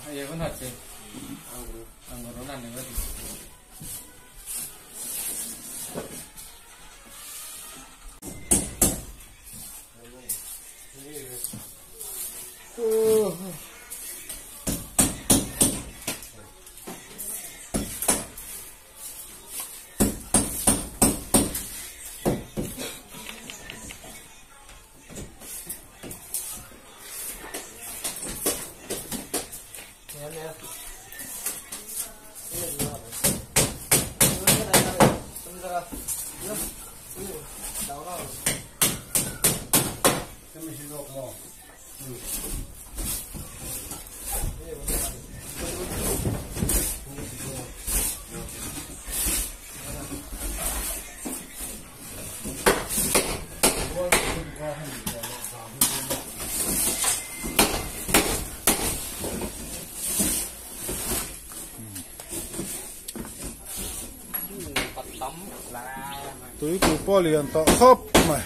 iya benar sih. Anggurunan ya berarti. Tụi tụi po liền tọ khớp mày.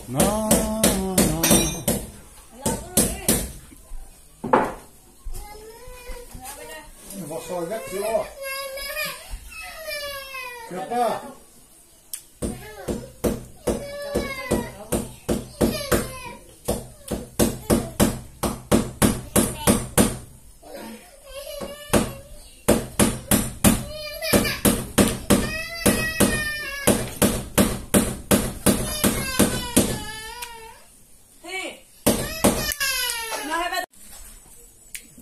No. Vỏ sòi gắt chưa? Siapa?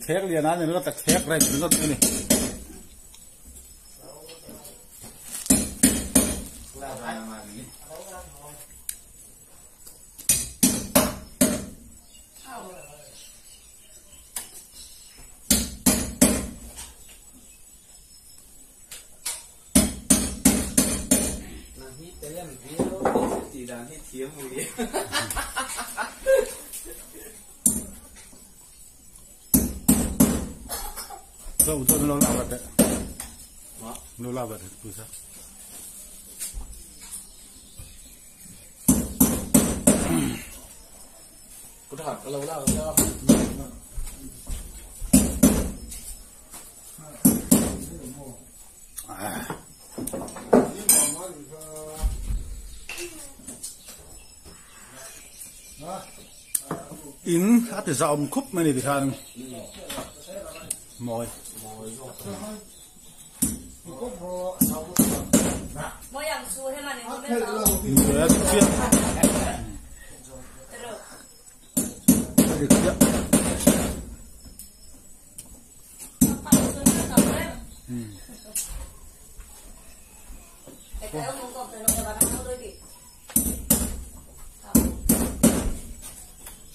Thét liền á, nó tạch thét ra nó cái này. Nah, ini kalian video tidak hit dia muli. Đâu tôi nó làm vậy? Nó làm vậy tôi sao? Có thật lâu lâu chưa? In at the Zaum Kup many the hand. Moi. Mỗi yang su hay mà nên biết đâu. Yes, shit. Được chưa?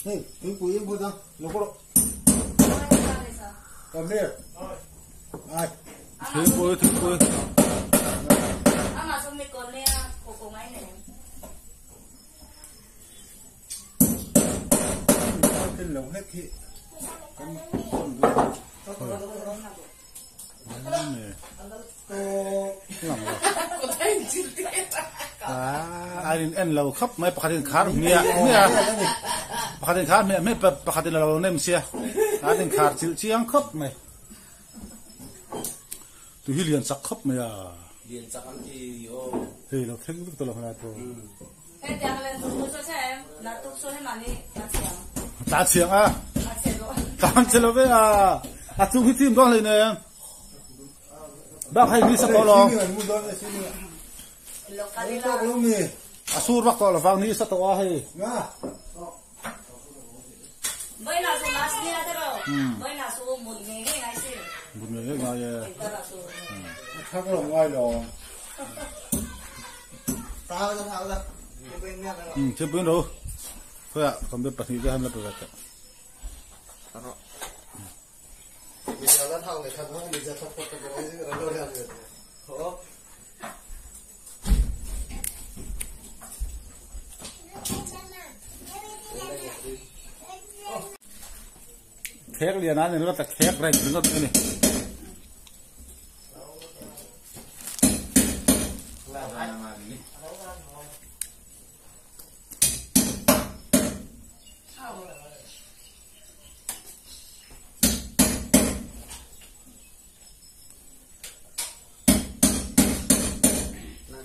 Hey, cái quý em vui không? Nó có độ. Cầm đi. Ai? Thứ cuối. Ama sumi con nè, cô ngay này. Cái lồng hết thị. anh lâu khắp mấy bác khát nghe bác khát mẹ mấy bác khát lâu nem xia anh khát chịu chiang khắp mày tụi hi liền sắc khắp mày à Liền chắc ăn thì thì nó thích lúc tôi làm này thôi Cái tiếng lên tụi tôi xem, là tụi tôi hay mà đi ta chiang à ta chiang lâu vậy à chúng hi team con lên nè bác hay đi sắp lo Asur waktu lah fang ni satu ahi. Bây giờ số last ni ada rồi. Bây giờ số một ngày ngay xí. Một ngày ngay ya. Khác cái lồng ngoài rồi. Tao ra. Chưa biết đâu. Thôi ạ, không biết bắt gì cái ham là được. Bây giờ nó thao này thật không bây giờ sắp có cái gì nó đâu ra được. Khét liền á, nó ta khét này, nó thế này.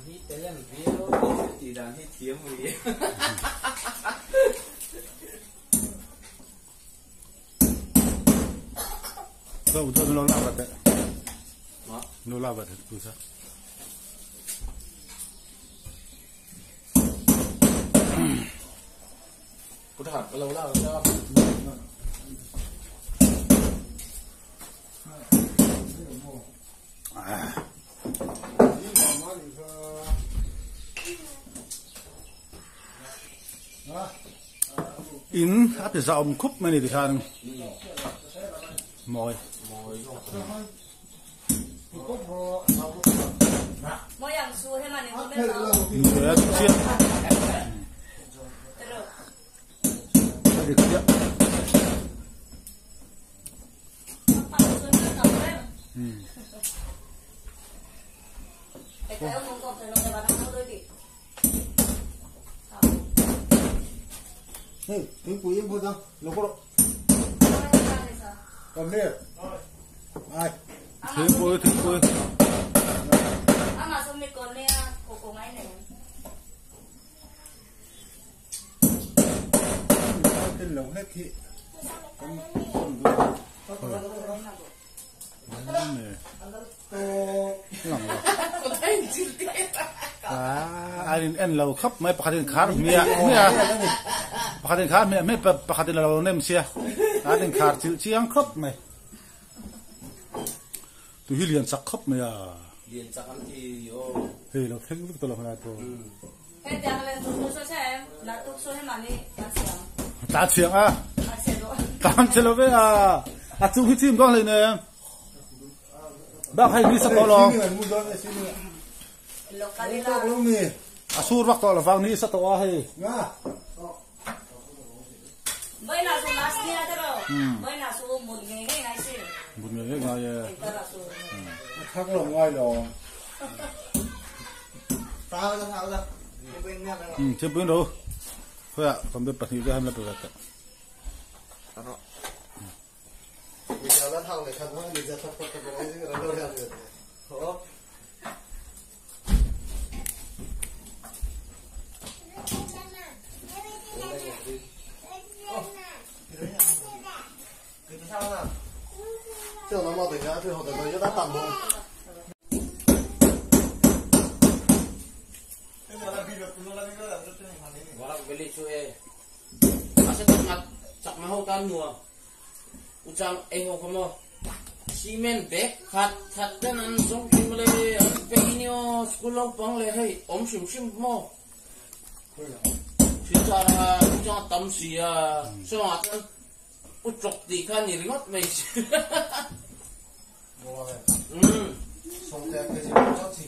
Hít cái là video chỉ đang hít kiếm gì Đâu nó làm vậy? Nó làm vậy tôi sao? Có thật lâu lâu chưa? In at the Zaum Kup many the hand. Moi. Mỗi yang su hay mà nên biết đâu. Yes, shit. Được chưa? Cái ông không có thể làm được đôi đi. Hey, cái quý em vui không? Nó có độ. Cầm đi. Ai? Thứ cuối. Ama sumi con nè, cô ngay này. Cái lồng hết thị. anh lâu khắp mấy bác khát nghe bác khát mẹ mấy bác khát lâu nem xia anh khát chịu chiang khắp mày tụi hi liền sắc khắp mày à Liền chắc ăn thì thì nó thích lúc tôi làm này thôi Cái tiếng lên tụi tôi xem, là tụi tôi hay mà đi ta chiang à ta chiang lâu vậy à chúng hi team con lên nè bác hay đi sắp lo Asur waktu lah fang ni satu ahi. Bây giờ số last ni ada rồi. Bây giờ số một ngày ngay xí. Một ngày cái ngay khác lòng ngoài rồi chưa biết đâu thôi ạ còn biết bật hiệu cho em là được rồi bây giờ nó thằng này không bây giờ thật nó đâu ra được hả cho nó mau tỉnh ra thì họ tới cho ta tầm không beli cuy. Asal tak tak mahu kan mua. Ucang ho kamu. Simen be khat dan an song kim le begini o sekolah pang le hai om sim mo. Kita ucang tam sia. So atan ucok di kan ni ringot mai. xong theo cái gì cũng chắc gì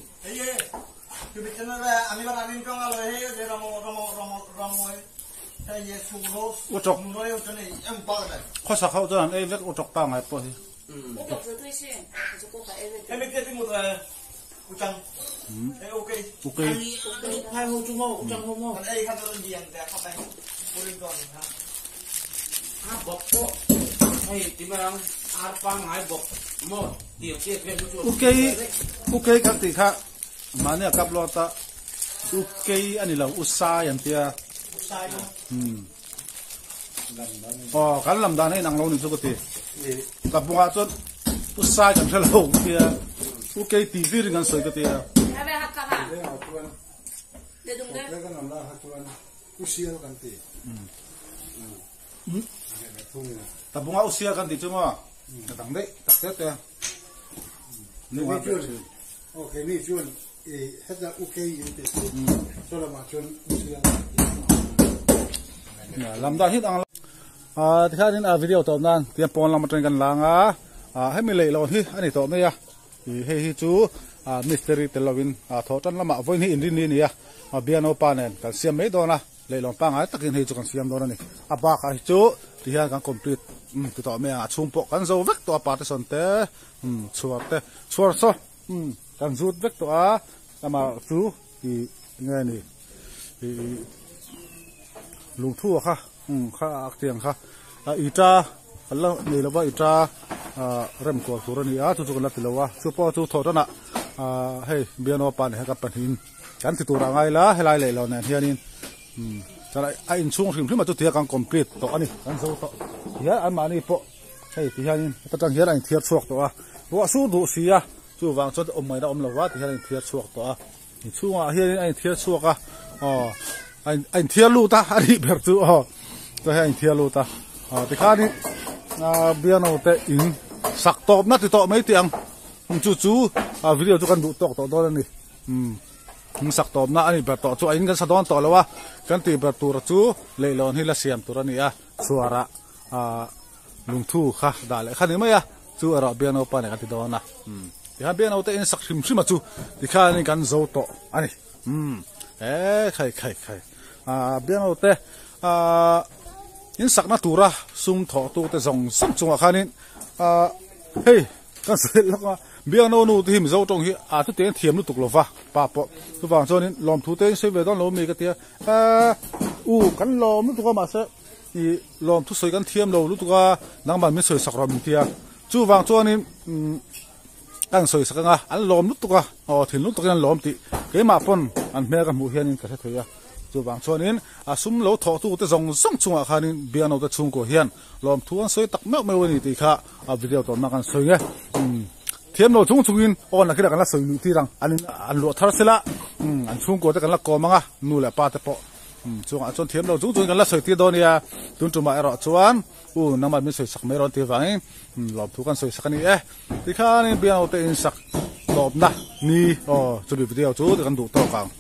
cái việc này là anh ấy anh trong là lấy để ramo cái gì sung lô cho này em bao này khó sao không cho anh ấy biết ô chọc bao ngày bao thì em biết cái một là ucang ok hai hôm chung không ucang hôm không còn đây không có gì anh để học này cô lên còn ha bọc po hay tí mà đang arpang hai bọc mo tiệc tiệc về ok các tỷ khác mà nè cặp lo ta ok anh ấy là usai anh tia cái làm đàn ấy năng lâu nữa cho cái gì cặp bunga cho usai chẳng phải lâu tia ok TV dengan soi cái tia cái làm là hạt chuan usia kan ti cặp bunga usia kan ti cuma tang đấy tak tết tia ok ni chuan hết ra ok như thế cho là mà chuan usia làm đàn hết ang thì khác đến video tóm nan tiêm pon làm một trận gần làng hay mình lấy lâu hi anh ấy tóm đây thì hay chú mystery telawin thọ chân làm với hi in đi nè piano panen kan siam mấy đó na lấy lòng pang ai takin hay chú kan siam đó này ba cái chú thì ha kan complete thì tóm mấy chung bộ kan dâu vết to pa te son te chuột so kan rút vết to mà chú thì nghe này thì lùng thua ha khá tiếng ha ita Allah ni lawa ita rem ko turani a tu la tilawa chu po chu tho na hey biano pan he ka panin kan ti tura ngai la helai le lo na hianin chala a in chung hrim hrim ma chu tia kan complete to ani kan zo to ya an ma ni po hey ti hianin ta tang hian an thiar chuak to a ro su du sia chu wang chu om mai da om lawa ti hianin thiar chuak to a ni chunga hianin an thiar chuak a anh thiar lu ta ari ber chu to he anh thiar lu ta thì khác đi piano te in sak top na ti to mấy tiếng chú video chú cần đủ to đó này sak top na anh bật to chú anh cần sao đó to là cần ti bật tu chú lấy lon hi là xiêm tu ra nè suara lung thu kha đã lại khác đi mấy chú ở piano pa này cần ti đó na thì ha piano te in sak sim sim mà chú thì khác anh cần dâu to anh khai piano te in sak na tura sum tho tu te zong sam chunga khanin hey kan se laka biano nu ti him zo tong hi tu te thiam lu tuk lova pa po tu wang chonin lom thu te se ve don lo mi ka tia kan lom tu ka ma se i lom thu soi kan thiam lo lu tu ka nang ban mi soi sak rom tia chu wang chonin kan soi sak nga an lom lu tu ka thin lu tu kan lom ti ke ma pon an me ka mu hianin ka se thoya chu wang chonin sum lo tho tu te zong zong chunga khanin biano te chung ko hian lom thuan soi tak me ni ti kha video to na kan soi nge thiam lo chung chungin on la kira kan la soi lu ti rang an lo thar sela an chung ko te kan la ko manga nu la pa te po chunga chon thiam lo chung kan la soi ti do nia tun tu ma ero chuan na ma mi soi sak me ron ti wangin lom thu kan soi sak ni ti kha ni biano te in sak lom na ni chu video chu te kan du to kang